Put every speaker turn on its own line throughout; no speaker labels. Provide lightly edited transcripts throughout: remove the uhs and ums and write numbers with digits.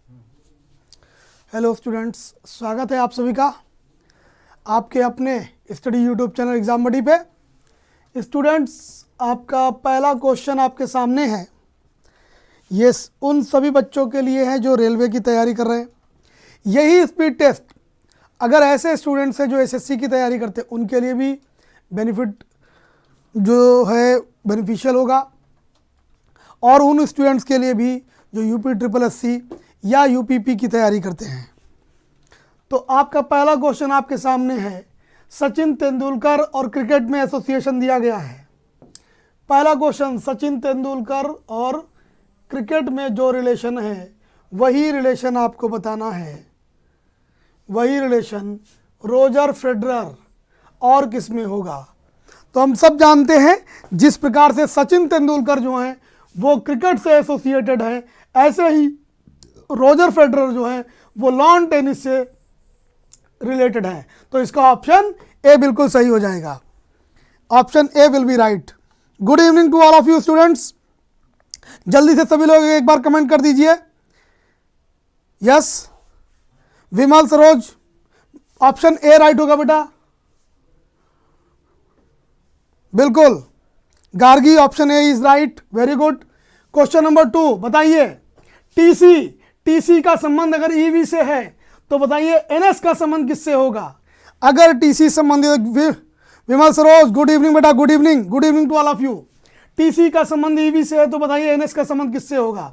Hello students, स्वागत है आप सभी का आपके अपने स्टडी यूट्यूब चैनल एग्जाम बडी पे। स्टूडेंट्स, आपका पहला क्वेश्चन आपके सामने है। ये उन सभी बच्चों के लिए है जो रेलवे की तैयारी कर रहे हैं। यही स्पीड टेस्ट अगर ऐसे स्टूडेंट्स हैं जो एसएससी की तैयारी करते हैं उनके लिए भी बेनिफिट जो है बेनिफिशियल होगा, और उन स्टूडेंट्स के लिए भी जो यूपी ट्रिपल एससी या यूपीपी की तैयारी करते हैं। तो आपका पहला क्वेश्चन आपके सामने है। सचिन तेंदुलकर और क्रिकेट में एसोसिएशन दिया गया है। पहला क्वेश्चन, सचिन तेंदुलकर और क्रिकेट में जो रिलेशन है वही रिलेशन आपको बताना है। वही रिलेशन रोजर फेडरर और किस में होगा। तो हम सब जानते हैं जिस प्रकार से सचिन तेंदुलकर जो हैं वो क्रिकेट से एसोसिएटेड हैं, ऐसे ही रोजर फेडरर जो हैं वो लॉन टेनिस से रिलेटेड है। तो इसका ऑप्शन ए बिल्कुल सही हो जाएगा। Option A will be right. Good evening to all of you students. जल्दी से सभी लोग एक बार कमेंट कर दीजिए। Yes, Vimal Saroj, option A right होगा बेटा, बिल्कुल। Gargi, option A is right, very good. Question number 2 बताइए, टीसी का संबंध अगर ईवी से है तो बताइए एनएस का संबंध किससे होगा। अगर टीसी संबंधित, विमल सरोज गुड इवनिंग बेटा, good evening to all of you. TC का संबंध ईवी से है तो बताइए एनएस का संबंध किससे होगा।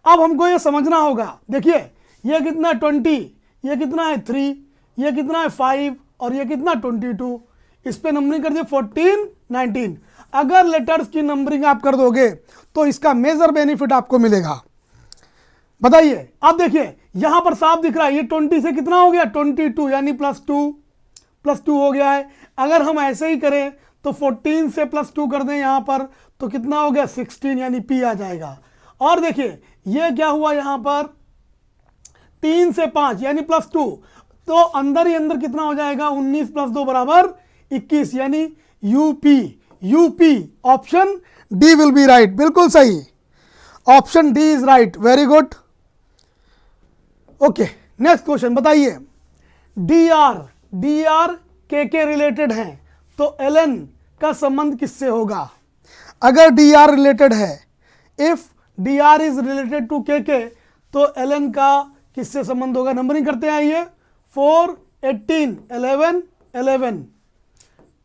अब हमको ये समझना होगा। देखिए ये कितना है 20, ये कितना है 3, ये कितना है 5 और ये कितना 22। इस पे नंबरिंग कर दिए 14, 19। अगर लेटर्स की नंबरिंग आप कर दोगे तो इसका मेजर बेनिफिट आपको मिलेगा। बताइए, अब देखिए यहां पर साफ दिख रहा है ये 20 से कितना हो गया 22, यानी +2 हो गया है। अगर हम ऐसे ही करें तो 14 से +2 कर दें यहां पर तो कितना हो गया 16, यानी P आ जाएगा। और देखिए ये क्या हुआ यहां पर 3 से 5 यानी +2, तो अंदर ही अंदर कितना हो जाएगा 19 + 2 = 21, यानी UP. Option D will be right, बिल्कुल सही। Option D is right, very good. Okay, next question बताइए। डीआर के रिलेटेड हैं तो एलन का संबंध किससे होगा। अगर डीआर रिलेटेड है, if DR is related to K तो एलन का किससे संबंध होगा। नंबरिंग करते हैं, आइए 4, 18, 11,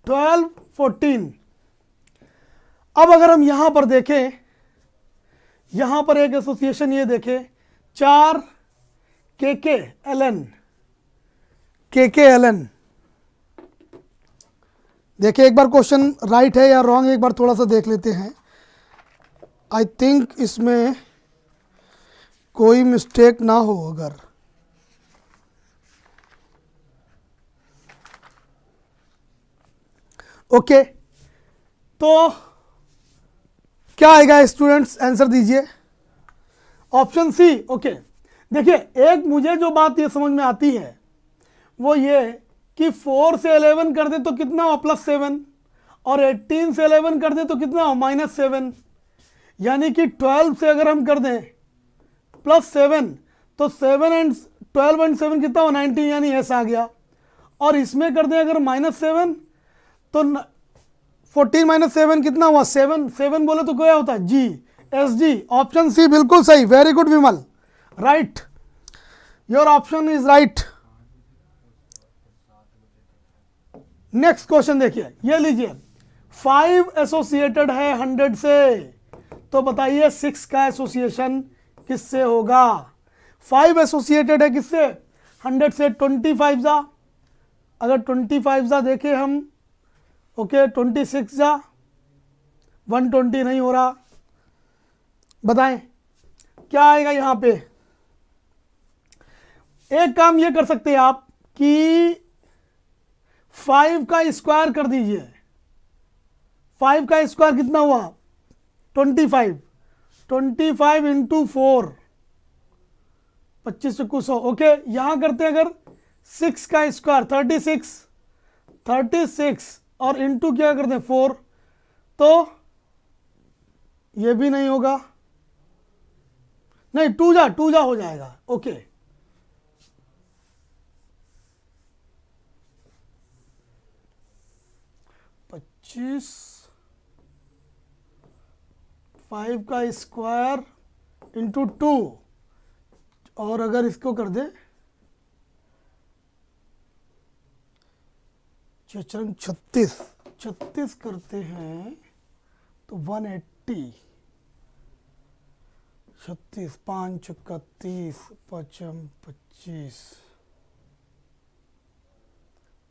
12, 14। अब अगर हम यहां पर देखें, यहां पर एक एसोसिएशन ये देखें 4 के एलन। देखिए एक बार क्वेश्चन राइट है या रॉन्ग एक बार थोड़ा सा देख लेते हैं। आई थिंक इसमें कोई मिस्टेक ना हो। अगर ओके तो क्या आएगा स्टूडेंट्स, आंसर दीजिए। Option C. ओके, देखिए एक मुझे जो बात ये समझ में आती है वो ये कि 4 से 11 कर दे तो कितना हो +7, और 18 से 11 कर दे तो कितना हो -7, यानी कि 12 से अगर हम कर दें +7 तो 7 एंड 12 एंड 7 कितना हो 19, यानी एस आ गया। और इसमें कर दें अगर -7 तो 14 - 7 कितना हुआ 7 बोले तो क्या होता है जी, SG। ऑप्शन सी बिल्कुल सही, very good Vimal, right, your option is right. Next question देखिए, ये लीजिए 5 एसोसिएटेड है 100 से तो बताइए 6 का एसोसिएशन किससे होगा। 5 एसोसिएटेड है किससे 100 से, 25 जा, अगर 25 जा देखें हम, ओके 26 जा, 120 नहीं हो रहा, बताएं क्या आएगा यहां पे। एक काम ये कर सकते हैं आप कि 5 का स्क्वायर कर दीजिए। 5 का स्क्वायर कितना हुआ 25 इंटू 4, 25 को 100। ओके, यहां करते हैं अगर 6 का स्क्वायर 36 और इंटू क्या करते हैं 4, तो ये भी नहीं होगा। नहीं, टू जा हो जाएगा। ओके, 25, 5 का स्क्वायर इंटू 2, और अगर इसको कर दे चचरंग 36 करते हैं तो 180, 36, 5 चक्का 30, 5 25,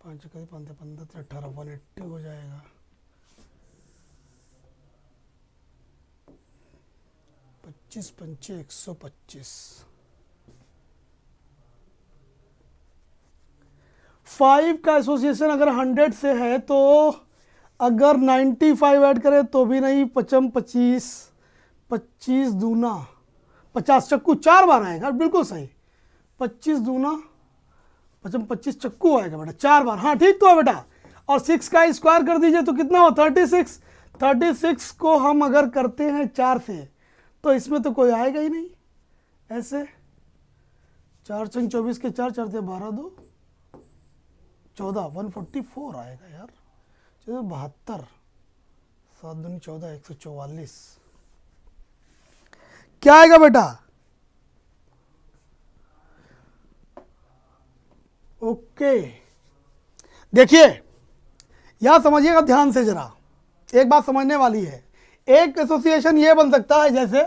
5 चक्का 15, 15 18, 180 हो जाएगा। 25 पंचे 125। 5 का एसोसिएशन अगर 100 से है तो अगर 95 ऐड करें तो भी नहीं, 25, 25 दूना 50, चक्कू 4 बार आएगा, बिल्कुल सही। 25 दूना 25 चक्कू आएगा बेटा 4 बार। हाँ ठीक तो है बेटा। और 6 का स्क्वायर कर दीजिए तो कितना हो, 36। 36 को हम अगर करते हैं 4 से तो इसमें तो कोई आएगा ही नहीं। ऐसे 4 छंग 24 के 4, 4 12 2 14, 144 आएगा यार। 72, 7 दूनी 14, 144 क्या आएगा बेटा? ओके, देखिए यहां समझिएगा ध्यान से जरा, एक बात समझने वाली है। एक एसोसिएशन ये बन सकता है, जैसे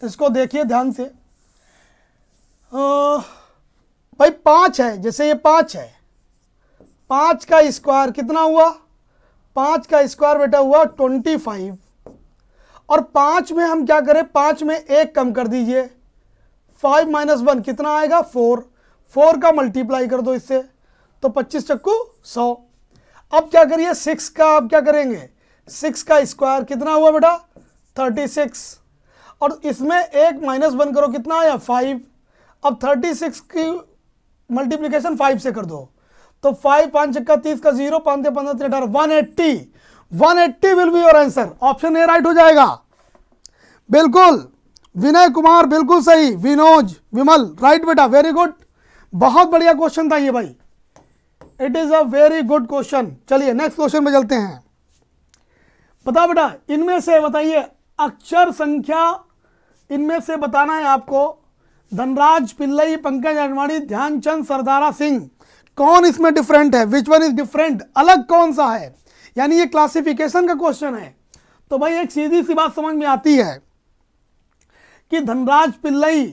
इसको देखिए ध्यान से, भाई 5 है, जैसे ये 5 है, 5 का स्क्वायर कितना हुआ? 5 का स्क्वायर बेटा हुआ 25, और 5 में हम क्या करें, 5 में 1 कम कर दीजिए, 5 - 1 कितना आएगा? 4। 4 का मल्टीप्लाई कर दो इससे तो 25 चक्कू 100। अब क्या करिए, 6 का अब क्या करेंगे, 6 का स्क्वायर कितना हुआ बेटा? 36, और इसमें 1 - 1 करो, कितना आया? 5। अब 36 की मल्टीप्लिकेशन 5 से कर दो तो 5 5 चक्का 30 का 0, 5 15 18, 180। 180 will be your answer. Option A right हो जाएगा। बिल्कुल विनय कुमार, बिल्कुल सही। विनोज, विमल, राइट बेटा, वेरी गुड। बहुत बढ़िया क्वेश्चन था ये भाई, it is a very good question. चलिए नेक्स्ट क्वेश्चन में चलते हैं। बता बेटा, इनमें से बताइए अक्षर संख्या, इनमें से बताना है आपको। धनराज पिल्लई, पंकज अडवाणी, ध्यानचंद, सरदारा सिंह, कौन इसमें डिफरेंट है? Which one is different? अलग कौन सा है? यानी ये क्लासिफिकेशन का क्वेश्चन है। तो भाई एक सीधी सी बात समझ में आती है कि धनराज पिल्लई,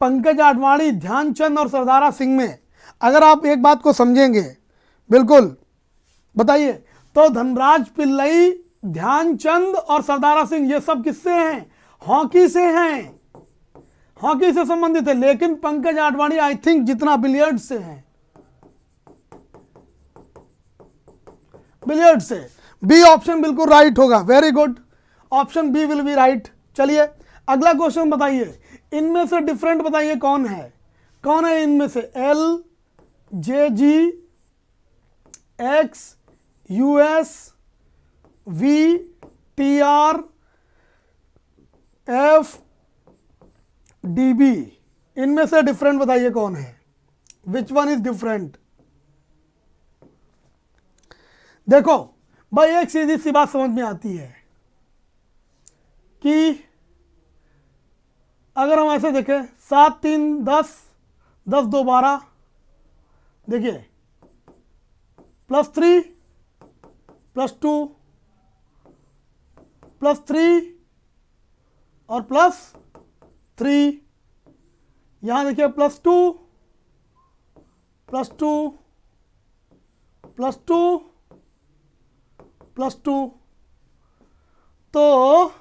पंकज आडवाणी, ध्यानचंद और सरदारा सिंह में अगर आप एक बात को समझेंगे, बिल्कुल बताइए, तो धनराज पिल्लई, ध्यानचंद और सरदारा सिंह ये सब किससे हैं? हॉकी से हैं, हॉकी से संबंधित है। लेकिन पंकज आडवाणी आई थिंक जितना बिलियर्ड से हैं, बिलियर्ड से। बी ऑप्शन बिल्कुल राइट होगा, very good, option B will be right. चलिए अगला क्वेश्चन बताइए, इनमें से डिफरेंट बताइए कौन है? कौन है इनमें से? L, J, G, X, US, V, T, R, F, D, B, इनमें से डिफरेंट बताइए कौन है? Which one is different? देखो भाई एक सीधी सी बात समझ में आती है कि अगर हम ऐसे देखें, 7 3 10, 10 2 12, देखिए +3 +2 +3 और +3, यहां देखिए +2 +2 +2 +2, तो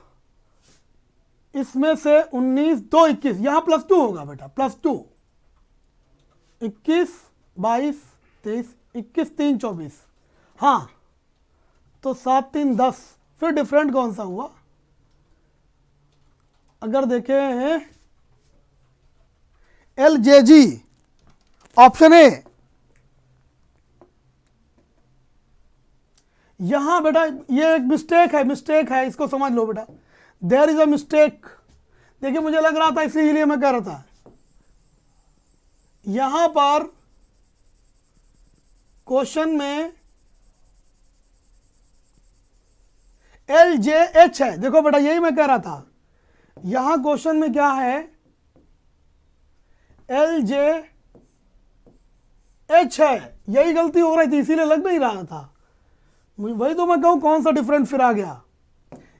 इसमें से 19 2 21, यहां +2 होगा बेटा, +2, 21 22 23, 21 3 24, हाँ तो 7 3 10। फिर डिफरेंट कौन सा हुआ? अगर देखें L, J, ji, option A. यहां बेटा ये एक मिस्टेक है, इसको समझ लो बेटा। देयर इज अ मिस्टेक, देखिए मुझे लग रहा था इसीलिए मैं कह रहा था यहां पर क्वेश्चन में LJH है। देखो बेटा यही मैं कह रहा था, यहां क्वेश्चन में क्या है, LJH है, यही गलती हो रही थी इसीलिए लग नहीं रहा था। वही तो मैं कहूं कौन सा डिफरेंट फिर आ गया,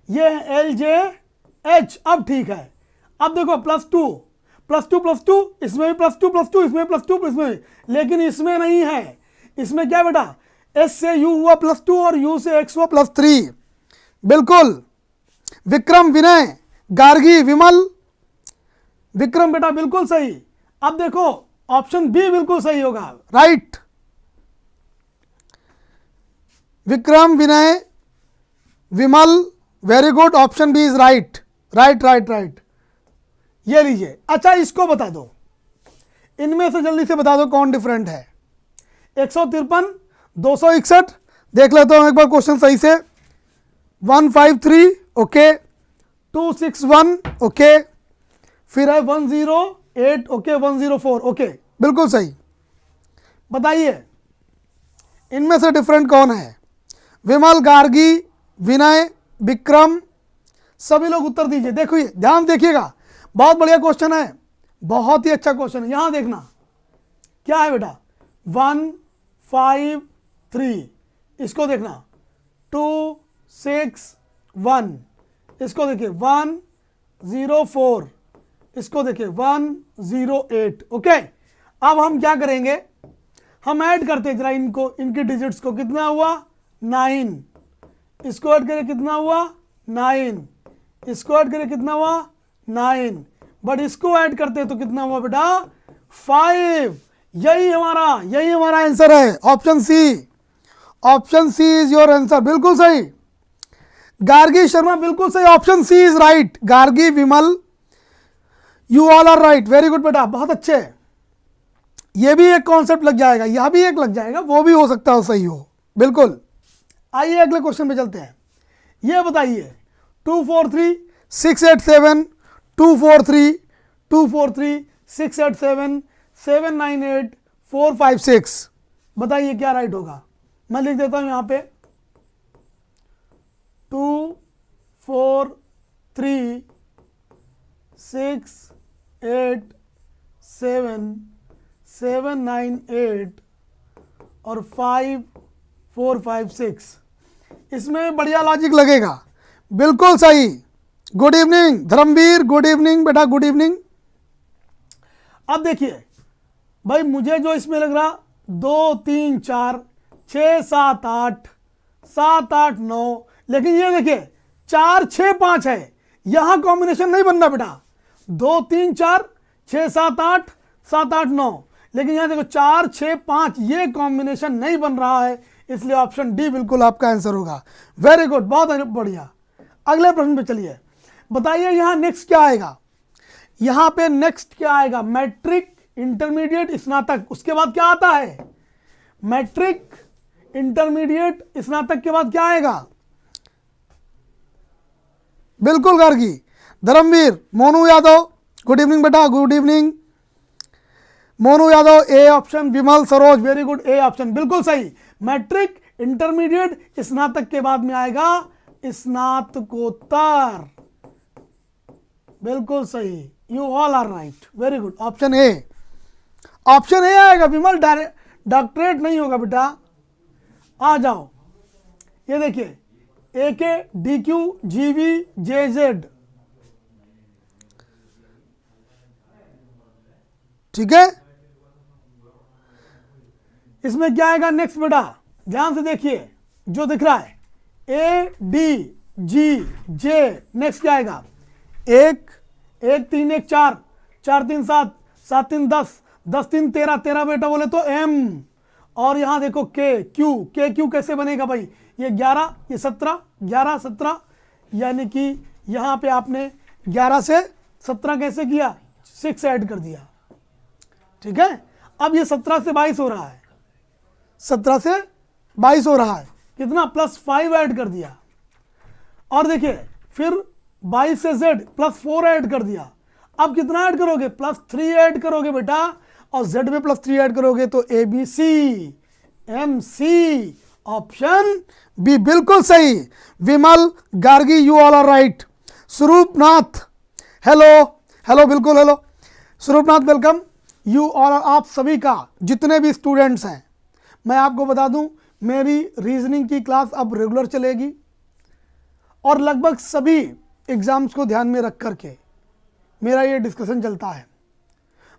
ये है LJH। अब ठीक है, अब देखो +2 +2 +2, इसमें भी +2 +2, इसमें +2 इसमें भी, लेकिन इसमें नहीं है। इसमें क्या बेटा, S से U हुआ +2 और U से X हुआ +3। बिल्कुल, विक्रम, विनय, गार्गी, विमल, विक्रम बेटा बिल्कुल सही। अब देखो ऑप्शन बी बिल्कुल सही होगा, right. Vikram, Vinay, Vimal, very good, option B is right, right right right. ये लीजिए, अच्छा इसको बता दो, इनमें से जल्दी से बता दो कौन डिफरेंट है। 153, 261, देख लेता हूं एक बार क्वेश्चन सही से। 153 ओके, 261 ओके, फिर है 108 ओके, 104 ओके, बिल्कुल सही। बताइए इनमें से डिफरेंट कौन है। विमल, गार्गी, विनय, विक्रम, सभी लोग उत्तर दीजिए। देखिए ध्यान देखिएगा, बहुत बढ़िया क्वेश्चन है, बहुत ही अच्छा क्वेश्चन है। यहां देखना क्या है बेटा, 153, इसको देखना 261, इसको देखिए 104, इसको देखिए 108 ओके। अब हम क्या करेंगे, हम ऐड करते जरा इनको, इनकी डिजिट्स को, कितना हुआ 9, इसको ऐड करें कितना हुआ 9, इसको ऐड करें कितना हुआ 9, बट इसको ऐड करते तो कितना हुआ बेटा 5। यही हमारा आंसर है, option C. Option C is your answer, बिल्कुल सही। गार्गी शर्मा बिल्कुल सही, option C is right. Gargi, Vimal, you all are right, very good बेटा, बहुत अच्छे। ये भी एक कॉन्सेप्ट लग जाएगा, यह भी एक लग जाएगा, वो भी हो सकता है सही हो, बिल्कुल। आइए अगले क्वेश्चन पे चलते हैं। ये बताइए 243 687 243 243 687 798 456, बताइए क्या राइट होगा। मैं लिख देता हूं यहां पे 243 687 798 और 5456, इसमें बढ़िया लॉजिक लगेगा, बिल्कुल सही। Good evening Dharamvir, good evening बेटा, गुड इवनिंग। अब देखिए भाई, मुझे जो इसमें लग रहा 2 3 4 6 7 8 7 8 9, लेकिन ये देखिए 4 6 5 है, यहां कॉम्बिनेशन नहीं बनना बेटा। 2 3 4 6 7 8 7 8 9, लेकिन यहां देखो 4 6 5, ये कॉम्बिनेशन नहीं बन रहा है, इसलिए ऑप्शन डी बिल्कुल आपका आंसर होगा। वेरी गुड, बहुत बढ़िया। अगले प्रश्न पे चलिए, बताइए यहां नेक्स्ट क्या आएगा। यहां पे नेक्स्ट क्या आएगा, मैट्रिक, इंटरमीडिएट, स्नातक, उसके बाद क्या आता है, मैट्रिक, इंटरमीडिएट, स्नातक के बाद क्या आएगा। बिल्कुल गार्गी, धर्मवीर, मोनू यादव, गुड इवनिंग बेटा, good evening. Monu Yadav A option, Vimal, Saroj, very good, A option बिल्कुल सही। मैट्रिक, इंटरमीडिएट, स्नातक के बाद में आएगा स्नातकोत्तर, बिल्कुल सही। You all are right, very good, option A. Option A आएगा विमल, डॉक्टरेट नहीं होगा बेटा। आ जाओ, ये देखिए AK, DQ, GV, JZ, ठीक है। इसमें क्या आएगा नेक्स्ट बेटा, ध्यान से देखिए जो दिख रहा है ADG, नेक्स्ट क्या आएगा, 1 1 3 1 4 4 3 7 7 3 10 10 3 13 13 बेटा बोले तो M, और यहां देखो Q कैसे बनेगा भाई, ये 11 ये 17 11 17, यानी कि यहां पे आपने 11 से 17 कैसे किया, 6 ऐड कर दिया, ठीक है। अब ये 17 से 22 हो रहा है, 17 से 22 हो रहा है, कितना +5 ऐड कर दिया। और देखिए फिर 22 से z +4 ऐड कर दिया। अब कितना ऐड करोगे? +3 ऐड करोगे बेटा, और z में +3 ऐड करोगे तो ABC MC ऑप्शन बी बिल्कुल सही। Vimal Gargi, you all are right. Swarupnath, hello hello, बिल्कुल hello Swarupnath, welcome you all. आप सभी का जितने भी स्टूडेंट्स हैं, मैं आपको बता दूं मेरी रीजनिंग की क्लास अब रेगुलर चलेगी और लगभग सभी एग्ज़ाम्स को ध्यान में रख करके मेरा ये डिस्कशन चलता है।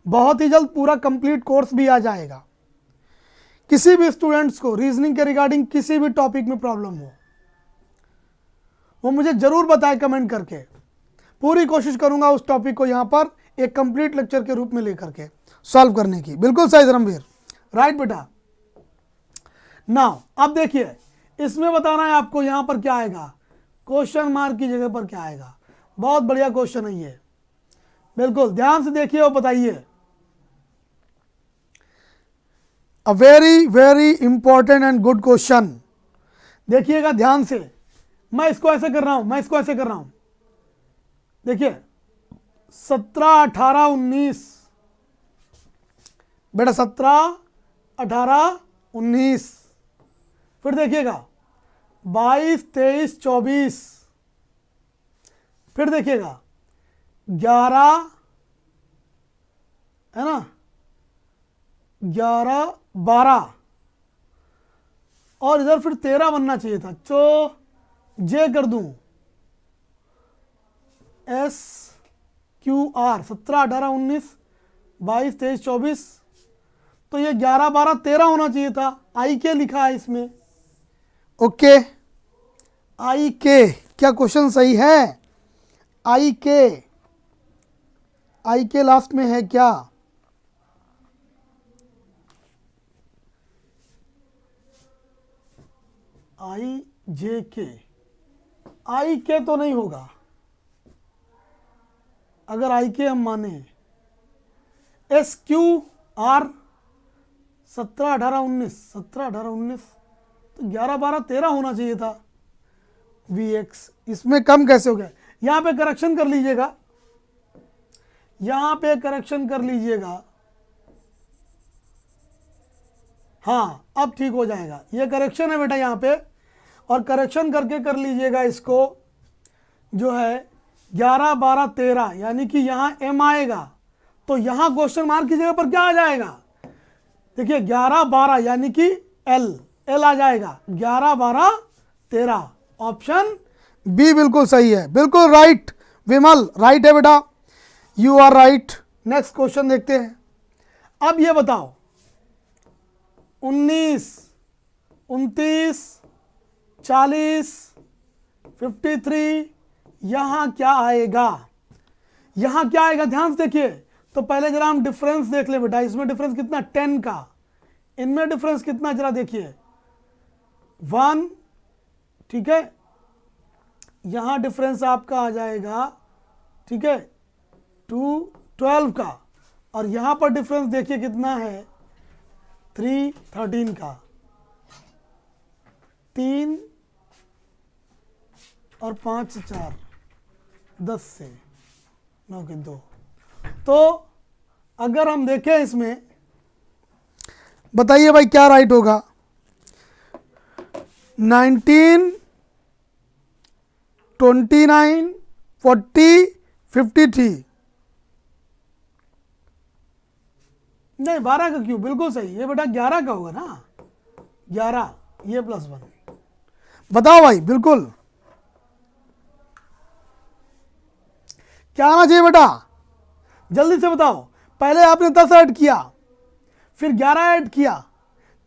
बहुत ही जल्द पूरा कंप्लीट कोर्स भी आ जाएगा। किसी भी स्टूडेंट्स को रीजनिंग के रिगार्डिंग किसी भी टॉपिक में प्रॉब्लम हो, वो मुझे ज़रूर बताए कमेंट करके। पूरी कोशिश करूंगा उस टॉपिक को यहाँ पर एक कंप्लीट लेक्चर के रूप में लेकर के सॉल्व करने की। बिल्कुल सही धर्मवीर, राइट बेटा। नाउ अब देखिए, इसमें बताना है आपको यहाँ पर क्या आएगा, क्वेश्चन मार्क की जगह पर क्या आएगा। बहुत बढ़िया क्वेश्चन है ये, बिल्कुल ध्यान से देखिए और बताइए। A very very important and good question, देखिएगा ध्यान से। मैं इसको ऐसे कर रहा हूं, मैं इसको ऐसे कर रहा हूं, देखिए 17, 18, 19 बेटा, 17, 18, 19, फिर देखिएगा 22, 23, 24, फिर देखिएगा 11 है ना, 11, 12 और इधर फिर 13 बनना चाहिए था। तो जे कर दूं SQR 17, 18, 19, 22, 23, 24, तो ये 11, 12, 13 होना चाहिए था। आई के लिखा है इसमें। ओके, आई के, क्या क्वेश्चन सही है? आई के लास्ट में है क्या? आई के तो नहीं होगा। अगर आई के हम माने, SQR 17, 18, 19, 17, 18, 19, तो 11, 12, 13 होना चाहिए था। VX इसमें कम कैसे हो गया? यहाँ पे करेक्शन कर लीजिएगा, यहाँ पे करेक्शन कर लीजिएगा। हाँ, अब ठीक हो जाएगा। ये करेक्शन है बेटा यहाँ पे, और करेक्शन करके कर लीजिएगा इसको, जो है 11, 12, 13, यानी कि यहाँ M आएगा, तो यहाँ क्वेश्चन मार्क की जगह पर क्या आ जाएगा? देखिए 11, 12 यानी कि L आ जाएगा। 11, 12, 13 ऑप्शन बी बिल्कुल सही है। बिल्कुल राइट विमल, राइट है बेटा, you are right. Next question देखते हैं। अब ये बताओ 19, 29, 40, 53, यहाँ क्या आएगा? यहाँ क्या आएगा? ध्यान से देखिए। तो पहले जरा हम डिफरेंस देख ले बेटा। इसमें डिफरेंस कितना? 10 का। इनमें डिफरेंस कितना जरा देखिए, 1, ठीक है। यहाँ डिफरेंस आपका आ जाएगा, ठीक है, 2, 12 का। और यहाँ पर डिफरेंस देखिए कितना है, 3, 13 का। 3 और 5 से 4, 10 से 9 के 2। तो अगर हम देखें इसमें, बताइए भाई क्या राइट होगा? 19, 29, 40, 53। नहीं 12 का क्यों? बिल्कुल सही, ये बेटा 11 का होगा ना, 11 ये +1। बताओ भाई, बिल्कुल क्या आना चाहिए बेटा? जल्दी से बताओ। पहले आपने 10 ऐड किया, फिर 11 ऐड किया,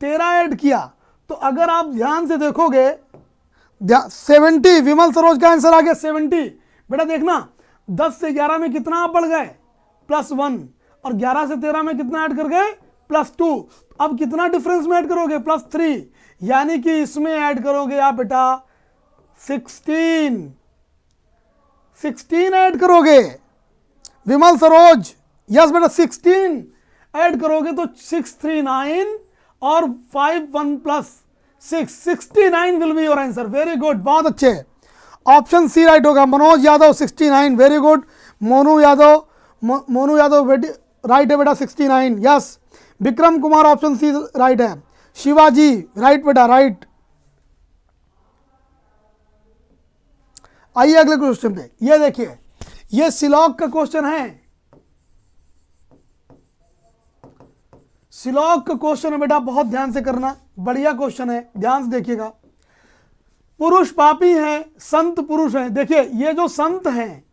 13 ऐड किया, तो अगर आप ध्यान से देखोगे 70, विमल सरोज का आंसर आ गया 70। बेटा देखना 10 से 11 में कितना आप बढ़ गए? +1। और 11 से 13 में कितना ऐड कर गए? +2। अब कितना डिफरेंस में ऐड करोगे? +3। यानी कि इसमें ऐड करोगे आप बेटा 16 ऐड करोगे। विमल सरोज, यस बेटा 16 ऐड करोगे तो 6, 3, 9 और 5, 1 + 6, 69 will be your answer. Very good, बहुत अच्छे। ऑप्शन सी राइट होगा। Manoj Yadav 69, very good. Monu Yadav right है बेटा 69, yes. Vikram Kumar option C right है। शिवाजी राइट बेटा, राइट। आइए अगले क्वेश्चन पे। ये देखिए, ये सिलॉग का क्वेश्चन है। सिलॉग का क्वेश्चन है बेटा, बहुत ध्यान से करना, बढ़िया क्वेश्चन है, ध्यान से देखिएगा। पुरुष पापी हैं, संत पुरुष हैं। देखिए, ये जो संत हैं,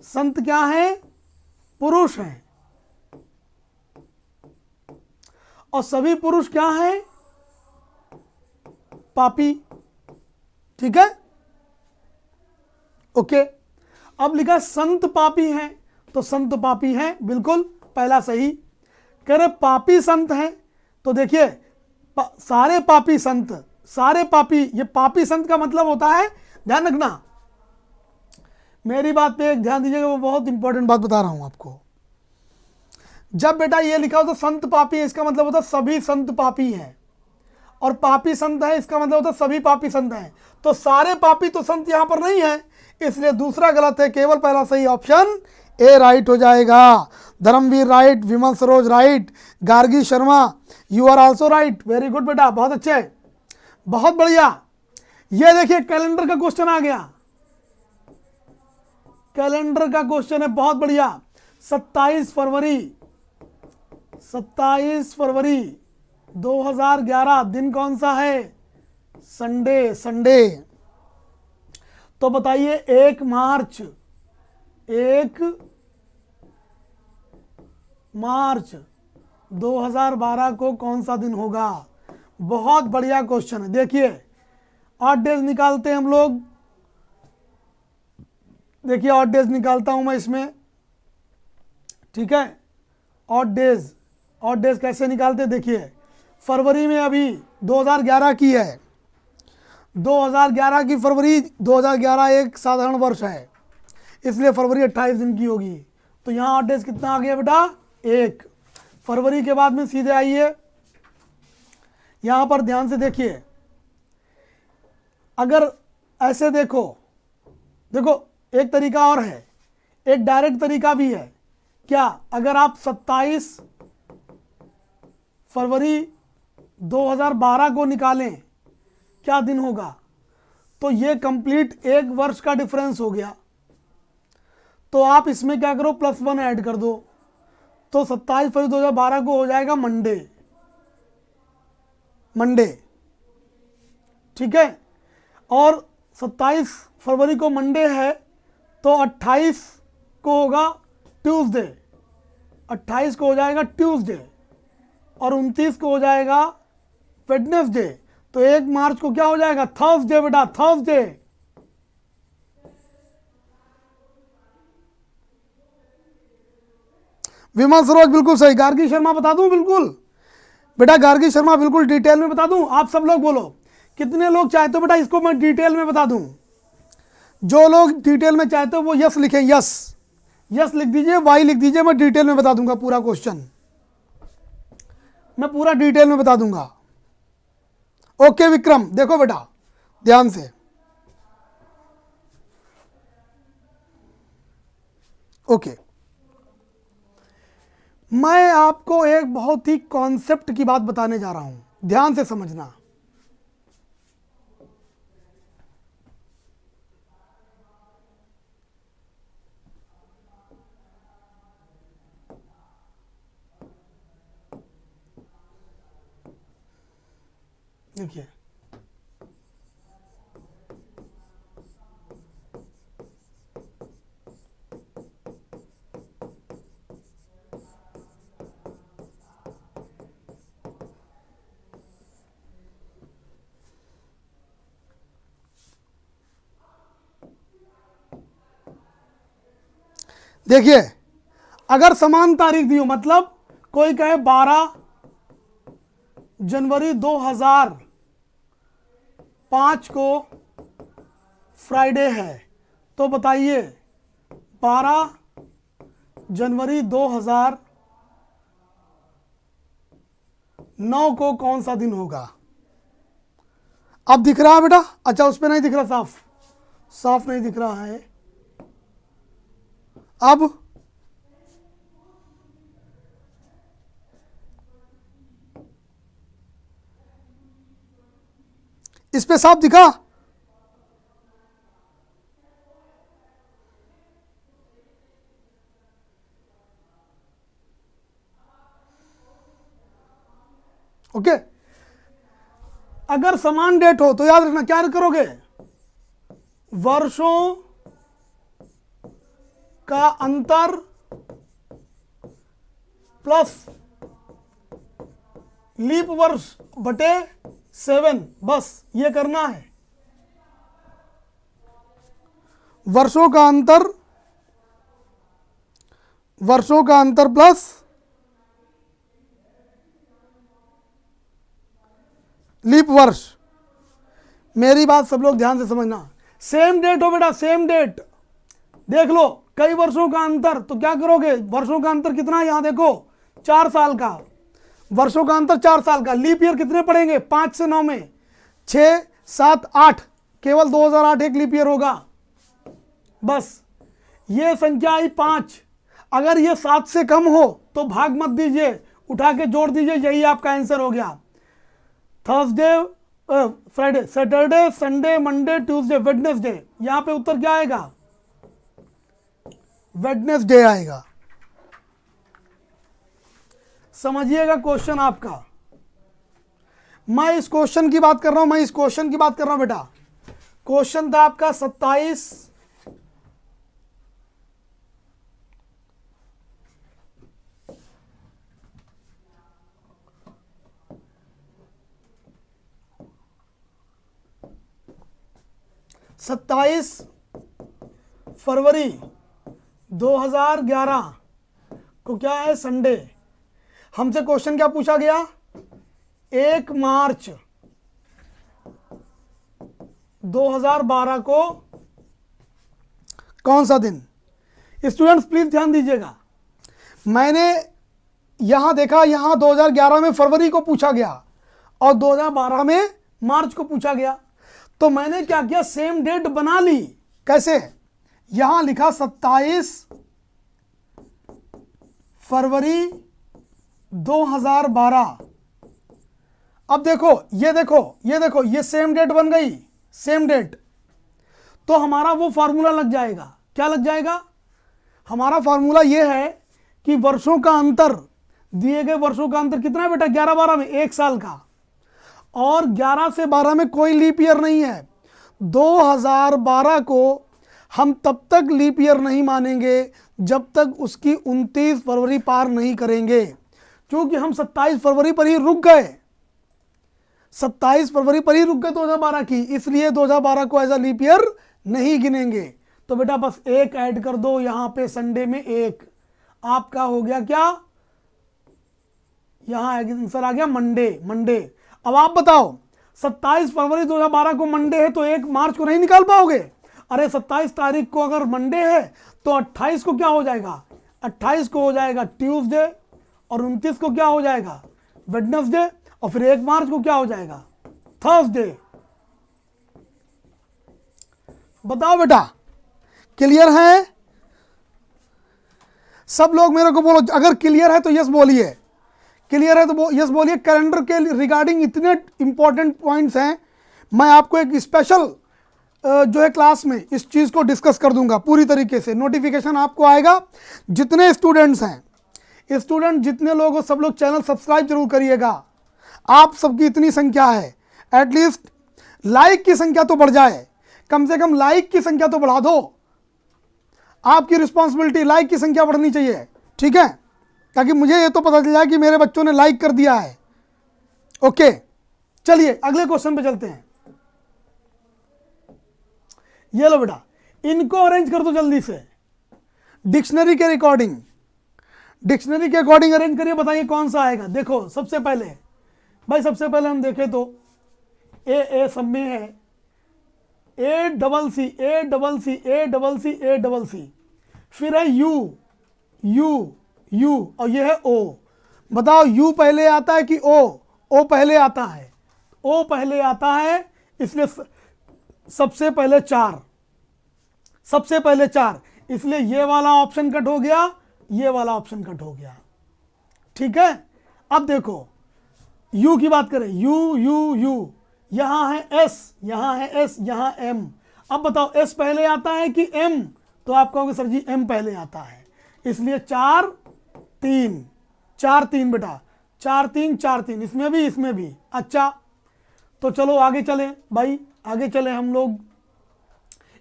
संत क्या है? पुरुष हैं। और सभी पुरुष क्या हैं? पापी। ठीक है, ओके। अब लिखा संत पापी हैं, तो संत पापी हैं, बिल्कुल पहला सही। कह रहे पापी संत हैं, तो देखिए सारे पापी संत, सारे पापी, ये पापी संत का मतलब होता है, ध्यान रखना, मेरी बात पे एक ध्यान दीजिएगा, वो बहुत इंपॉर्टेंट बात बता रहा हूं आपको। जब बेटा ये लिखा हो तो संत पापी है, इसका मतलब होता है सभी संत पापी हैं। और पापी संत है, इसका मतलब होता है सभी पापी संत हैं। तो सारे पापी तो संत यहां पर नहीं है, इसलिए दूसरा गलत है, केवल पहला सही, ऑप्शन ए राइट हो जाएगा। Dharmveer right, Vimal Saroj right, Gargi Sharma you are also right, very good बेटा, बहुत अच्छे, बहुत बढ़िया। ये देखिए कैलेंडर का क्वेश्चन आ गया, कैलेंडर का क्वेश्चन है, बहुत बढ़िया। 27 फरवरी 2011 दिन कौन सा है? संडे। तो बताइए 1 मार्च 2012 को कौन सा दिन होगा? बहुत बढ़िया क्वेश्चन है। देखिए ऑड डेज निकालते हैं हम लोग, देखिए ऑड डेज निकालता हूं मैं इसमें, ठीक है। ऑड डेज कैसे निकालते हैं? देखिए फरवरी में अभी 2011 की है, 2011 की फरवरी, 2011 एक साधारण वर्ष है, इसलिए फरवरी 28 दिन की होगी। तो यहाँ ऑड डेज कितना आ गया बेटा? 1। फरवरी के बाद में सीधे आइए, यहाँ पर ध्यान से देखिए, अगर ऐसे देखो एक तरीका और है, एक डायरेक्ट तरीका भी है। क्या? अगर आप 27 फरवरी 2012 को निकालें, क्या दिन होगा? तो ये कंप्लीट एक वर्ष का डिफरेंस हो गया। तो आप इसमें क्या करो, +1 ऐड कर दो, तो 27 फरवरी 2012 को हो जाएगा मंडे, ठीक है। और 27 फरवरी को मंडे है, तो 28 को होगा ट्यूसडे, 28 को हो जाएगा ट्यूसडे, और 29 को हो जाएगा वेडनेसडे। तो 1 मार्च को क्या हो जाएगा? थर्सडे बेटा, थर्सडे। विमल सरोज बिल्कुल सही। गार्गी शर्मा बता दूं? बिल्कुल बेटा, गार्गी शर्मा बिल्कुल डिटेल में बता दूं? आप सब लोग बोलो, कितने लोग चाहते हो बेटा इसको मैं डिटेल में बता दूं? जो लोग डिटेल में चाहते हो वो यस लिखें, यस लिख दीजिए, वाई लिख दीजिए, मैं डिटेल में बता दूंगा पूरा क्वेश्चन, मैं पूरा डिटेल में बता दूंगा। ओके विक्रम, देखो बेटा ध्यान से, ओके। मैं आपको एक बहुत ही कॉन्सेप्ट की बात बताने जा रहा हूं, ध्यान से समझना। देखिए देखिए, अगर समान तारीख दी हो, मतलब कोई कहे 12 जनवरी 2005 को फ्राइडे है, तो बताइए 12 जनवरी 2009 को कौन सा दिन होगा? अब दिख रहा है बेटा? अच्छा, उस पर नहीं दिख रहा साफ, साफ नहीं दिख रहा है। अब इस पे साफ दिखा? ओके। अगर समान डेट हो तो याद रखना क्या करोगे, वर्षों का अंतर प्लस लीप वर्ष बटे 7, बस ये करना है। वर्षों का अंतर प्लस लीप वर्ष। मेरी बात सब लोग ध्यान से समझना, सेम डेट हो बेटा, सेम डेट। देख लो कई वर्षों का अंतर, तो क्या करोगे, वर्षों का अंतर कितना है, यहां देखो 4 साल का, वर्षों का अंतर 4 साल का। लीप ईयर कितने पड़ेंगे, 5 से 9 में 6, 7, 8, केवल 2008 एक लीप ईयर होगा। बस ये संख्या आई 5। अगर ये 7 से कम हो तो भाग मत दीजिए, उठा के जोड़ दीजिए, यही आपका आंसर हो गया। Thursday, Friday, Saturday, Sunday, Monday, Tuesday, Wednesday, यहां पे उत्तर क्या आएगा, वेडनेसडे आएगा। समझिएगा क्वेश्चन आपका, मैं इस क्वेश्चन की बात कर रहा हूं, बेटा। क्वेश्चन था आपका 27 फरवरी 2011 को क्या है, संडे। हमसे क्वेश्चन क्या पूछा गया, 1 मार्च 2012 को कौन सा दिन। स्टूडेंट्स प्लीज ध्यान दीजिएगा, मैंने यहां देखा, यहां 2011 में फरवरी को पूछा गया और 2012 में मार्च को पूछा गया, तो मैंने क्या किया, सेम डेट बना ली। कैसे, यहां लिखा 27 फरवरी 2012। अब देखो ये सेम डेट बन गई, सेम डेट। तो हमारा वो फार्मूला लग जाएगा, क्या लग जाएगा, हमारा फार्मूला ये है कि वर्षों का अंतर, दिए गए वर्षों का अंतर कितना है बेटा, 11-12 में 1 साल का, और 11 से 12 में कोई लीप ईयर नहीं है। 2012 को हम तब तक लीप ईयर नहीं मानेंगे जब तक उसकी 29 फरवरी पार नहीं करेंगे, क्योंकि हम 27 फरवरी पर ही रुक गए, 2012 की, इसलिए 2012 को एज अ लीप ईयर नहीं गिनेंगे। तो बेटा बस 1 ऐड कर दो यहां पे, संडे में 1, आपका हो गया क्या, यहां आंसर आ गया मंडे। अब आप बताओ 27 फरवरी 2012 को मंडे है तो 1 मार्च को नहीं निकाल पाओगे। अरे 27 तारीख को अगर मंडे है तो 28 को क्या हो जाएगा, 28 को हो जाएगा ट्यूसडे, और 29 को क्या हो जाएगा, वेडनेसडे, और फिर 1 मार्च को क्या हो जाएगा, थर्सडे। बताओ बेटा, क्लियर है? सब लोग मेरे को बोलो, अगर क्लियर है तो यस बोलिए, क्लियर है तो यस बोलिए। कैलेंडर के रिगार्डिंग इतने इंपॉर्टेंट पॉइंट्स हैं, मैं आपको एक स्पेशल जो है क्लास में इस चीज़ को डिस्कस कर दूंगा पूरी तरीके से। नोटिफिकेशन आपको आएगा। जितने स्टूडेंट्स हैं, जितने लोग हो, सब लोग चैनल सब्सक्राइब जरूर करिएगा। आप सबकी इतनी संख्या है, एटलीस्ट लाइक की संख्या तो बढ़ जाए, कम से कम लाइक की संख्या तो बढ़ा दो। आपकी रिस्पॉन्सिबिलिटी, लाइक की संख्या बढ़नी चाहिए, ठीक है, ताकि मुझे ये तो पता चल जाए कि मेरे बच्चों ने लाइक कर दिया है। ओके, चलिए अगले क्वेश्चन पे चलते हैं। ये लो बेटा, इनको अरेंज कर दो जल्दी से, डिक्शनरी के अकॉर्डिंग अरेंज करिए, बताइए कौन सा आएगा। देखो सबसे पहले हम देखें तो ए सब में है, ए डबल सी, फिर है यू और ये है ओ। बताओ यू पहले आता है कि ओ पहले आता है? ओ पहले आता है, इसलिए सबसे पहले 4, सबसे पहले 4, इसलिए ये वाला ऑप्शन कट हो गया, ये वाला ऑप्शन कट हो गया। ठीक है, अब देखो u की बात करें, u यहां है s, यहां है s, यहां m। अब बताओ s पहले आता है कि m? तो आप कहोगे सर जी m पहले आता है, इसलिए 4 3 4 3 बेटा, 4 3 4 3, इसमें भी इसमें भी। अच्छा तो चलो आगे चलें भाई, आगे चले हम लोग।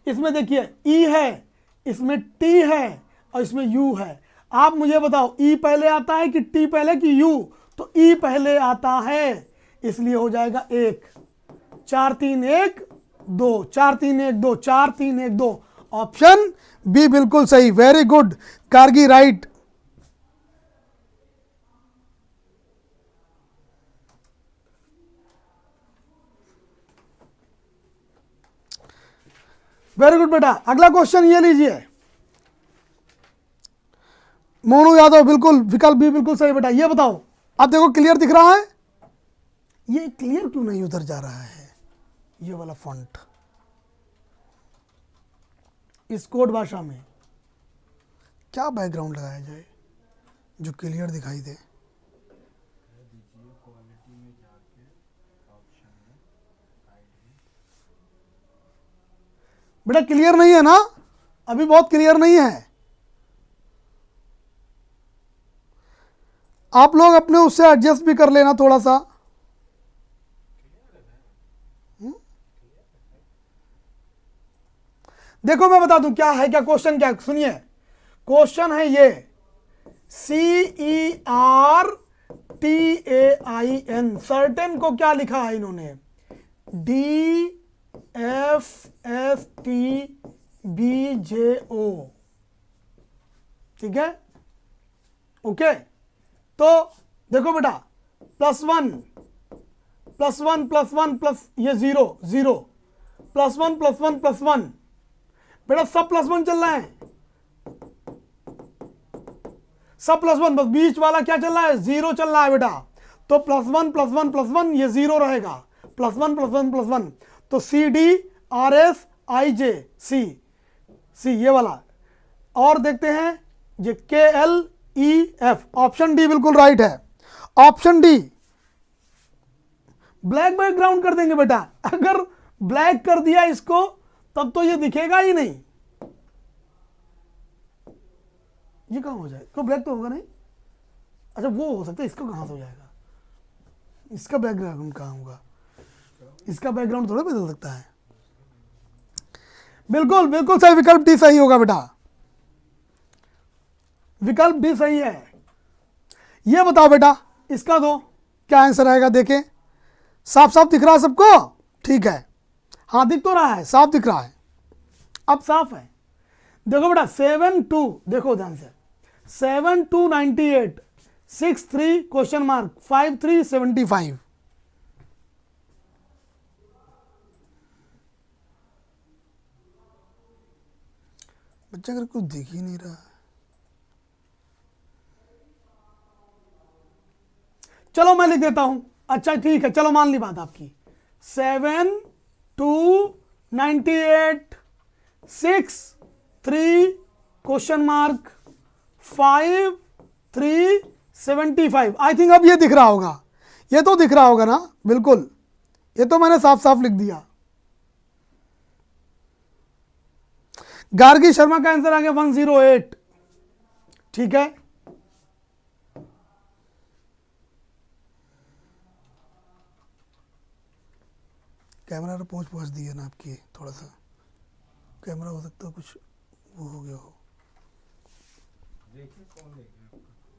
इसमें देखिए E है, इसमें T है और इसमें U है। आप मुझे बताओ E पहले आता है कि T पहले कि U? तो E पहले आता है, इसलिए हो जाएगा 1, 4 3 1 2, 4 3 1 2, 4 3 1 2। ऑप्शन बी बिल्कुल सही, very good Gargi, right. Very good बेटा। अगला क्वेश्चन ये लीजिए, मोनू यादव, बिल्कुल विकल्प बी बिल्कुल सही बेटा। ये बताओ, अब देखो क्लियर दिख रहा है, ये क्लियर क्यों नहीं उधर जा रहा है, ये वाला फॉन्ट इस कोड भाषा में क्या बैकग्राउंड लगाया जाए जो क्लियर दिखाई दे? बेटा क्लियर नहीं है ना, अभी बहुत क्लियर नहीं है। आप लोग अपने उससे एडजस्ट भी कर लेना थोड़ा सा। देखो मैं बता दूं क्या है, क्या क्वेश्चन, क्या सुनिए। क्वेश्चन है ये CERTAIN, सर्टेन को क्या लिखा है इन्होंने, DFSTBJO। ठीक है, ओके। तो देखो बेटा, +1 +1 +1 प्लस ये 0 0, +1 +1 +1, बेटा सब +1 चल रहा है, सब +1, बस बीच वाला क्या चल रहा है, 0 चल रहा है बेटा। तो +1 +1 +1 ये 0 रहेगा, +1 +1 +1, तो CDRFIJC ये वाला। और देखते हैं ये KLEF, ऑप्शन डी बिल्कुल राइट है, ऑप्शन डी। ब्लैक बैकग्राउंड कर देंगे बेटा, अगर ब्लैक कर दिया इसको तब तो ये दिखेगा ही नहीं। ये कहाँ हो जाए, तो ब्लैक तो होगा नहीं, अच्छा वो हो सकता है, इसका कहाँ से हो जाएगा, इसका बैकग्राउंड कहाँ होगा, इसका बैकग्राउंड थोड़ा बदल सकता है। बिल्कुल बिल्कुल सही, विकल्प डी सही होगा बेटा, विकल्प डी सही है। ये बताओ बेटा, इसका दो क्या आंसर आएगा, देखें साफ साफ दिख रहा है सबको? ठीक है, हाँ दिख तो रहा है, साफ दिख रहा है, अब साफ है। देखो बेटा 7 2, देखो ध्यान से, 7 2 98, 6 3 क्वेश्चन मार्क, 5 3 75। बच्चा अगर कुछ दिख ही नहीं रहा, चलो मैं लिख देता हूं। अच्छा ठीक है, चलो मान ली बात आपकी, 7 2 98 6 3 क्वेश्चन मार्क 5 3 75। आई थिंक अब ये दिख रहा होगा, ये तो दिख रहा होगा ना, बिल्कुल, ये तो मैंने साफ साफ लिख दिया। गार्गी शर्मा का आंसर आ गया 108। ठीक है, कैमरा पहुंच दी है ना आपकी, थोड़ा सा कैमरा हो सकता है कुछ वो हो गया हो,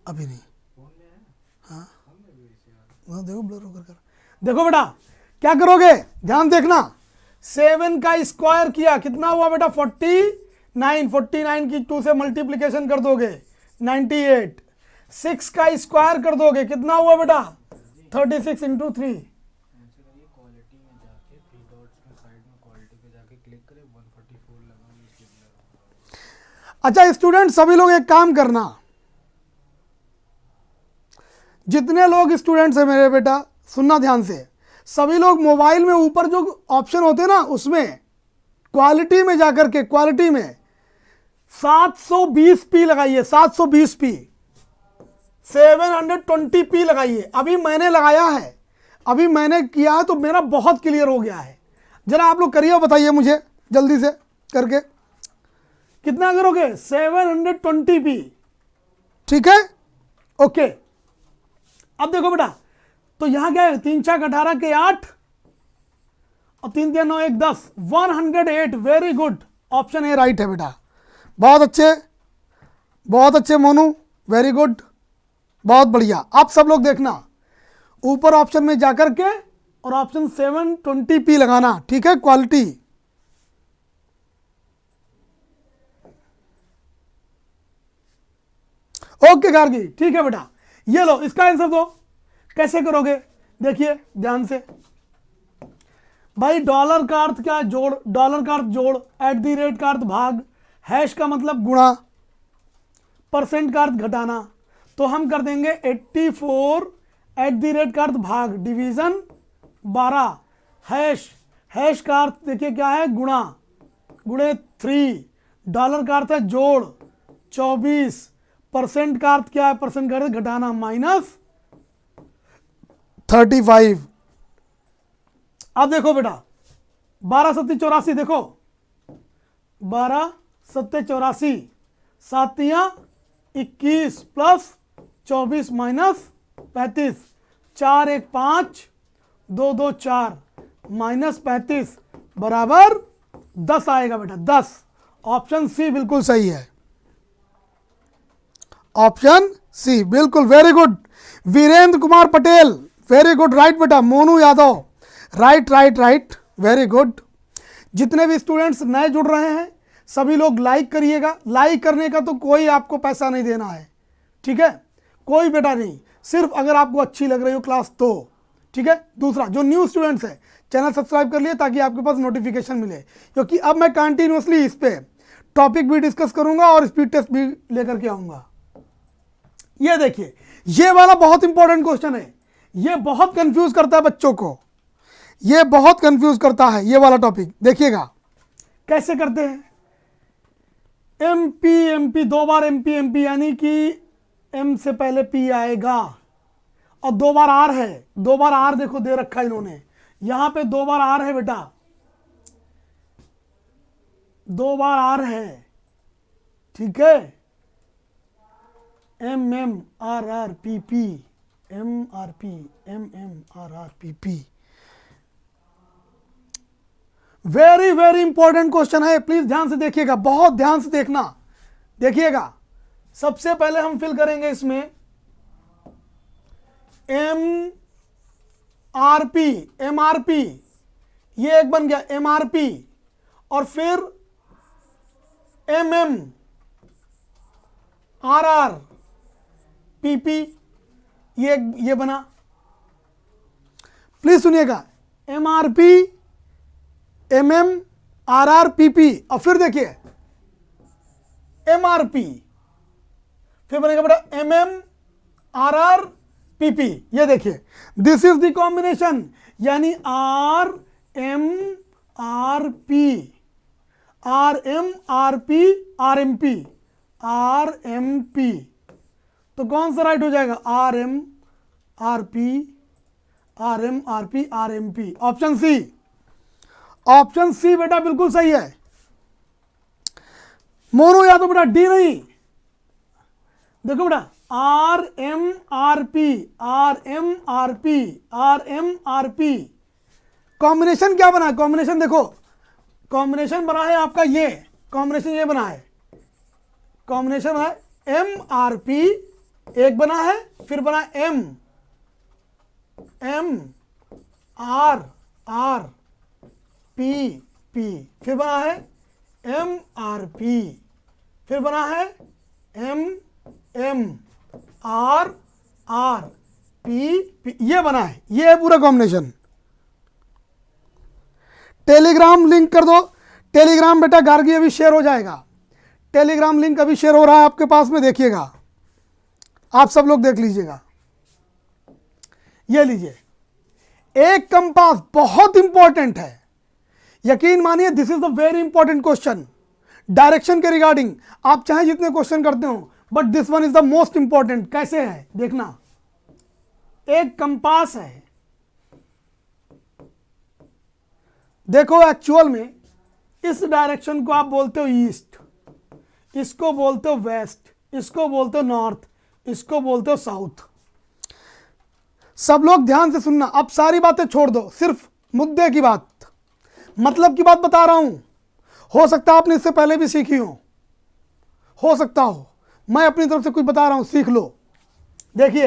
अभी नहीं, हाँ देखो ब्लर होकर कर। देखो बेटा क्या करोगे, ध्यान देखना, 7 का स्क्वायर किया कितना हुआ बेटा, 49, 49 की 2 से मल्टीप्लीकेशन कर दोगे 98, 6 का स्क्वायर कर दोगे कितना हुआ बेटा, 36 इंटू 3। अच्छा स्टूडेंट सभी लोग एक काम करना, जितने लोग स्टूडेंट्स हैं मेरे बेटा सुनना ध्यान से, सभी लोग मोबाइल में ऊपर जो ऑप्शन होते हैं ना उसमें क्वालिटी में जाकर के, क्वालिटी में 720p लगाइए, 720p, 720p लगाइए। अभी मैंने लगाया है, अभी मैंने किया है, तो मेरा बहुत क्लियर हो गया है। जरा आप लोग करिए, बताइए मुझे जल्दी से करके कितना करोगे? 720p, ठीक है, ओके। अब देखो बेटा, तो यहां क्या है, 3 6 18 के 8 और 3 3 9 1 10, 108। Very good, option A right है बेटा। बहुत अच्छे, बहुत अच्छे मोनू, वेरी गुड, बहुत बढ़िया। आप सब लोग देखना, ऊपर ऑप्शन में जाकर के और ऑप्शन 720p लगाना, ठीक है, क्वालिटी। ओके गार्गी, ठीक है बेटा। ये लो, इसका आंसर दो। कैसे करोगे? देखिए ध्यान से भाई, डॉलर का अर्थ क्या है? जोड़। डॉलर का अर्थ जोड़, एट द रेट का अर्थ भाग, हैश का मतलब गुणा, परसेंट का अर्थ घटाना। तो हम कर देंगे 84 एट द रेट का अर्थ भाग, डिवीजन 12, हैश, हैश का अर्थ देखिए क्या है? गुणा, गुणे 3, डॉलर का अर्थ है जोड़ 24, परसेंट का अर्थ क्या है? परसेंट का अर्थ घटाना, माइनस 35। अब देखो बेटा, 12 7 84, देखो 12 7 84, 7 21 प्लस 24 माइनस 35, 4 1 5, 2 2 4 माइनस 35 बराबर 10 आएगा बेटा, 10। ऑप्शन सी बिल्कुल सही है, ऑप्शन सी बिल्कुल, very good. Virendra Kumar Patel, very good, right बेटा। Monu Yadav, right right right, very good. जितने भी स्टूडेंट्स नए जुड़ रहे हैं सभी लोग लाइक करिएगा। लाइक करने का तो कोई आपको पैसा नहीं देना है, ठीक है, कोई बेटा नहीं, सिर्फ अगर आपको अच्छी लग रही हो क्लास तो, ठीक है। दूसरा, जो न्यू स्टूडेंट्स है चैनल सब्सक्राइब कर लिए ताकि आपके पास नोटिफिकेशन मिले, क्योंकि अब मैं कंटिन्यूसली इस पे टॉपिक भी डिस्कस करूंगा और स्पीड टेस्ट भी लेकर के आऊंगा। ये देखिए, ये वाला बहुत इंपॉर्टेंट क्वेश्चन है, ये बहुत कंफ्यूज करता है बच्चों को, ये बहुत कंफ्यूज करता है ये वाला टॉपिक। देखिएगा कैसे करते हैं। एमपी एमपी, 2 बार एमपी एमपी, यानी कि एम से पहले पी आएगा, और 2 बार आर है, 2 बार आर देखो दे रखा है इन्होंने, यहां पे 2 बार आर है बेटा, 2 बार आर है, ठीक है। M M R R P P, M R P, M M R R P P. Very very important question है, प्लीज ध्यान से देखिएगा, बहुत ध्यान से देखना। देखिएगा, सबसे पहले हम फिल करेंगे इसमें M R P, M R P, ये एक बन गया एम आर पी, और फिर M M R R P P, ये बना। प्लीज सुनिएगा, M R P, M M R R P P, और फिर देखिए एम आर पी, फिर बनेगा बेटा M M R R P P. ये देखिए, दिस इज द कॉम्बिनेशन, यानी R M R P, R M R P, R M P, R M P. तो कौन सा राइट हो जाएगा? R M R P, R M R P, R M P, option C. Option C बेटा बिल्कुल सही है। मोनो या तो बेटा डी नहीं, देखो बेटा R M R P, R M R P, R M R P, combination क्या बना है? कॉम्बिनेशन देखो, कॉम्बिनेशन बना है आपका, ये कॉम्बिनेशन ये बना है, कॉम्बिनेशन बना है एम आर पी, एक बना है, फिर बना M M R R P P, फिर बना है एम आर पी, फिर बना है M M R R P P, ये बना है, ये है पूरा कॉम्बिनेशन। टेलीग्राम लिंक कर दो, टेलीग्राम बेटा गार्गी अभी शेयर हो जाएगा, टेलीग्राम लिंक अभी शेयर हो रहा है आपके पास में, देखिएगा, आप सब लोग देख लीजिएगा। ये लीजिए, एक कंपास बहुत इंपॉर्टेंट है, यकीन मानिए this is the very important question direction के रिगार्डिंग। आप चाहे जितने क्वेश्चन करते हो but this one is the most important. कैसे है देखना, एक कंपास है, देखो एक्चुअल में इस डायरेक्शन को आप बोलते हो ईस्ट, इसको बोलते हो वेस्ट, इसको बोलते हो नॉर्थ, इसको बोलते हो साउथ। सब लोग ध्यान से सुनना, अब सारी बातें छोड़ दो, सिर्फ मुद्दे की बात, मतलब की बात बता रहा हूं। हो सकता है आपने इससे पहले भी सीखी हो सकता हो, मैं अपनी तरफ से कुछ बता रहा हूं, सीख लो। देखिए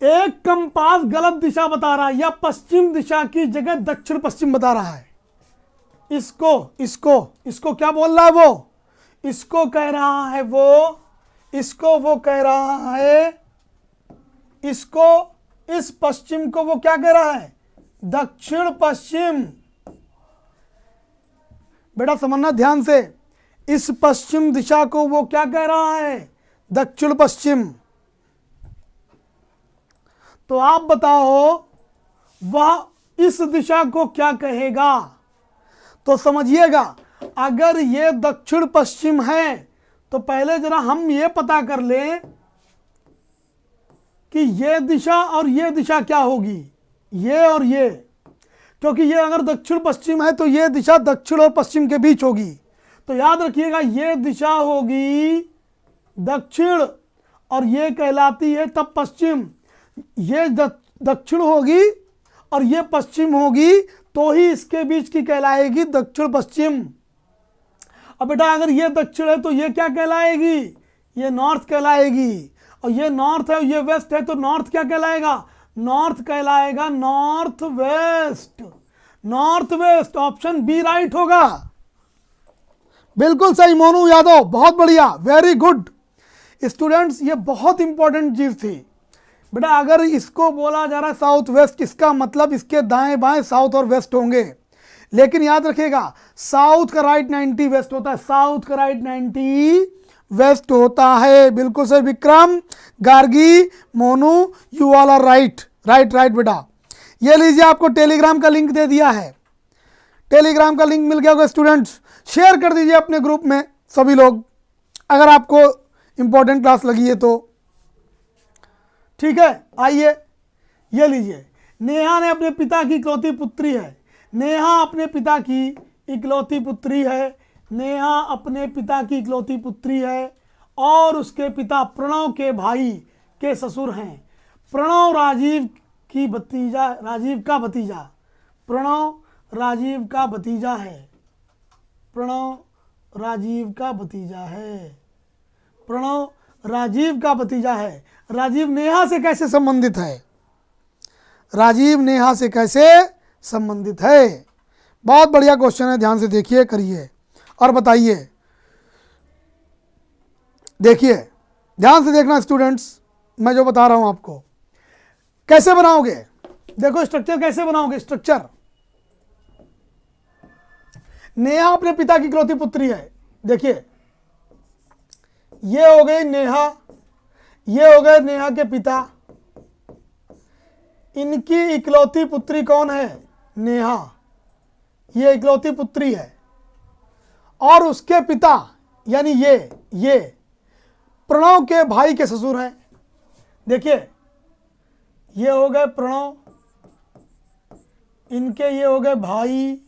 एक कंपास गलत दिशा बता रहा है या पश्चिम दिशा की जगह दक्षिण पश्चिम बता रहा है। इसको इसको इसको क्या बोल रहा है वो, इसको कह रहा है वो, इसको वो कह रहा है, इसको, इस पश्चिम को वो क्या कह रहा है, दक्षिण पश्चिम। बेटा समझना ध्यान से, इस पश्चिम दिशा को वो क्या कह रहा है, दक्षिण पश्चिम। तो आप बताओ वह इस दिशा को क्या कहेगा। तो समझिएगा, अगर ये दक्षिण पश्चिम है तो पहले जरा हम ये पता कर लें कि ये दिशा और ये दिशा क्या होगी, ये और ये, क्योंकि ये अगर दक्षिण पश्चिम है तो ये दिशा दक्षिण और पश्चिम के बीच होगी। तो याद रखिएगा ये दिशा होगी दक्षिण और ये कहलाती है तब पश्चिम। ये दक्षिण होगी और ये पश्चिम होगी तो ही इसके बीच की कहलाएगी दक्षिण पश्चिम। अब बेटा अगर ये दक्षिण है तो ये क्या कहलाएगी, ये नॉर्थ कहलाएगी, और ये नॉर्थ है ये वेस्ट है तो नॉर्थ क्या कहलाएगा, नॉर्थ कहलाएगा, north west. North west option B right होगा। बिल्कुल सही मोनू यादव, बहुत बढ़िया, वेरी गुड स्टूडेंट्स। ये बहुत इंपॉर्टेंट चीज थी बेटा। अगर इसको बोला जा रहा है साउथ वेस्ट, इसका मतलब इसके दाएं बाएं साउथ और वेस्ट होंगे, लेकिन याद रखिएगा साउथ का राइट 90 वेस्ट होता है, साउथ का राइट 90 वेस्ट होता है। बिल्कुल सही Vikram, Gargi, Monu, you all are right right right बेटा। ये लीजिए आपको टेलीग्राम का लिंक दे दिया है, टेलीग्राम का लिंक मिल गया होगा स्टूडेंट्स, शेयर कर दीजिए अपने ग्रुप में सभी लोग, अगर आपको इंपॉर्टेंट क्लास लगी है तो। ठीक है, आइए ये लीजिए, नेहा ने अपने पिता की इकलौती पुत्री है, नेहा अपने पिता की इकलौती पुत्री है, नेहा अपने पिता की इकलौती पुत्री है और उसके पिता प्रणव के भाई के ससुर हैं। प्रणव राजीव की भतीजा, राजीव का भतीजा, प्रणव राजीव का भतीजा है, प्रणव राजीव का भतीजा है, प्रणव राजीव का भतीजा है। राजीव नेहा से कैसे संबंधित है, राजीव नेहा से कैसे संबंधित है। बहुत बढ़िया क्वेश्चन है, ध्यान से देखिए, करिए और बताइए। देखिए ध्यान से देखना स्टूडेंट्स, मैं जो बता रहा हूं आपको कैसे बनाओगे। देखो स्ट्रक्चर कैसे बनाओगे, स्ट्रक्चर, नेहा अपने पिता की इकलौती पुत्री है। देखिए ये हो गई नेहा, ये हो गए नेहा के पिता, इनकी इकलौती पुत्री कौन है, नेहा, ये इकलौती पुत्री है। और उसके पिता यानी ये प्रणव के भाई के ससुर हैं। देखिए ये हो गए प्रणव, इनके ये हो गए भाई,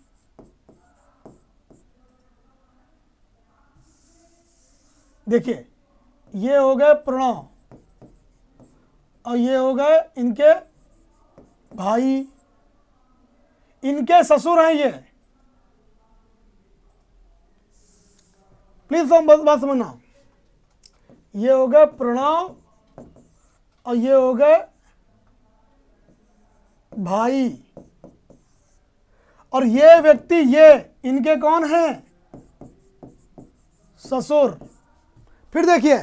देखिए ये हो गए प्रणव और ये हो गए इनके भाई, इनके ससुर हैं ये। प्लीज बात समझना, ये हो गए प्रणव और ये हो गए भाई, और ये व्यक्ति ये इनके कौन हैं, ससुर। फिर देखिए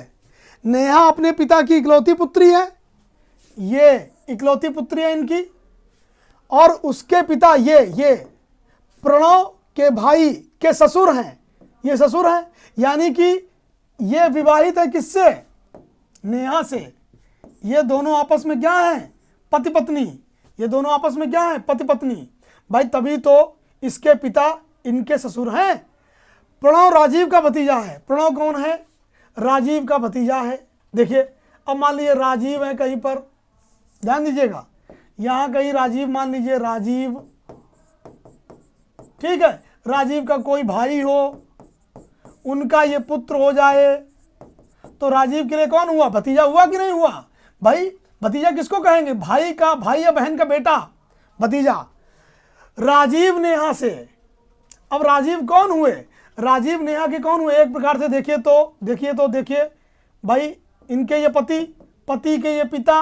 नेहा अपने पिता की इकलौती पुत्री है, ये इकलौती पुत्री है इनकी, और उसके पिता ये प्रणव के भाई के ससुर हैं, ये ससुर हैं, यानी कि ये विवाहित है किससे, नेहा से। ये दोनों आपस में क्या हैं, पति पत्नी। ये दोनों आपस में क्या है, पति पत्नी। भाई तभी तो इसके पिता इनके ससुर हैं। प्रणव राजीव का भतीजा है। प्रणव कौन है, राजीव का भतीजा है। देखिए अब मान लीजिए राजीव है कहीं पर, ध्यान दीजिएगा, यहां कहीं राजीव, मान लीजिए राजीव, ठीक है, राजीव का कोई भाई हो, उनका ये पुत्र हो जाए, तो राजीव के लिए कौन हुआ, भतीजा हुआ कि नहीं हुआ। भाई भतीजा किसको कहेंगे, भाई का, भाई या बहन का बेटा भतीजा। राजीव नेहा से, अब राजीव कौन हुए, राजीव नेहा के कौन हुए, एक प्रकार से देखिए देखिए भाई इनके ये पति, पति के ये पिता,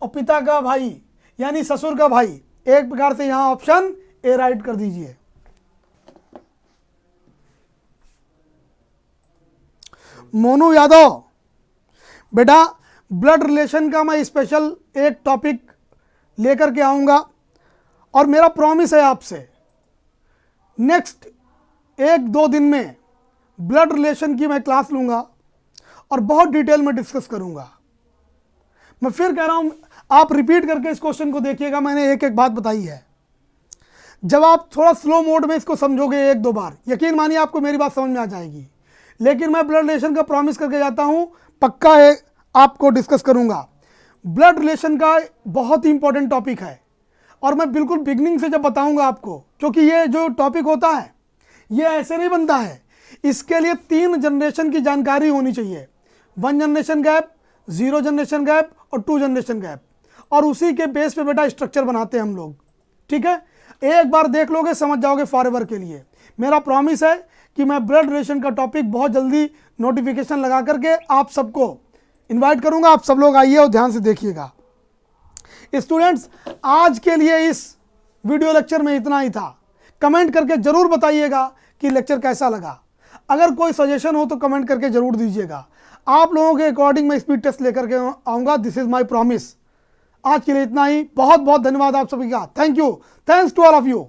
और पिता का भाई यानी ससुर का भाई। एक प्रकार से यहां ऑप्शन ए राइट कर दीजिए। मोनू यादव, बेटा ब्लड रिलेशन का मैं स्पेशल एक टॉपिक लेकर के आऊँगा, और मेरा प्रॉमिस है आपसे, नेक्स्ट 1-2 दिन में ब्लड रिलेशन की मैं क्लास लूँगा और बहुत डिटेल में डिस्कस करूँगा। मैं फिर कह रहा हूँ, आप रिपीट करके इस क्वेश्चन को देखिएगा, मैंने एक एक बात बताई है। जब आप थोड़ा स्लो मोड में इसको समझोगे 1-2 बार, यकीन मानिए आपको मेरी बात समझ में आ जाएगी। लेकिन मैं ब्लड रिलेशन का प्रॉमिस करके जाता हूँ, पक्का है आपको डिस्कस करूँगा। ब्लड रिलेशन का बहुत ही इंपॉर्टेंट टॉपिक है, और मैं बिल्कुल बिगनिंग से जब बताऊँगा आपको, क्योंकि ये जो टॉपिक होता है ये ऐसे नहीं बनता है, इसके लिए 3 जनरेशन की जानकारी होनी चाहिए। 1 जनरेशन गैप, 0 जनरेशन गैप और 2 जनरेशन गैप, और उसी के बेस पे बेटा स्ट्रक्चर बनाते हैं हम लोग, ठीक है। एक बार देख लोगे समझ जाओगे फॉरएवर के लिए। मेरा प्रॉमिस है कि मैं ब्लड रिलेशन का टॉपिक बहुत जल्दी नोटिफिकेशन लगा करके आप सबको इनवाइट करूंगा। आप सब लोग आइए और ध्यान से देखिएगा। स्टूडेंट्स, आज के लिए इस वीडियो लेक्चर में इतना ही था। कमेंट करके जरूर बताइएगा कि लेक्चर कैसा लगा। अगर कोई सजेशन हो तो कमेंट करके जरूर दीजिएगा। आप लोगों के अकॉर्डिंग मैं स्पीड टेस्ट लेकर के आऊँगा, दिस इज़ माई प्रॉमिस। आज के लिए इतना ही। बहुत बहुत धन्यवाद आप सभी का। Thank you, thanks to all of you.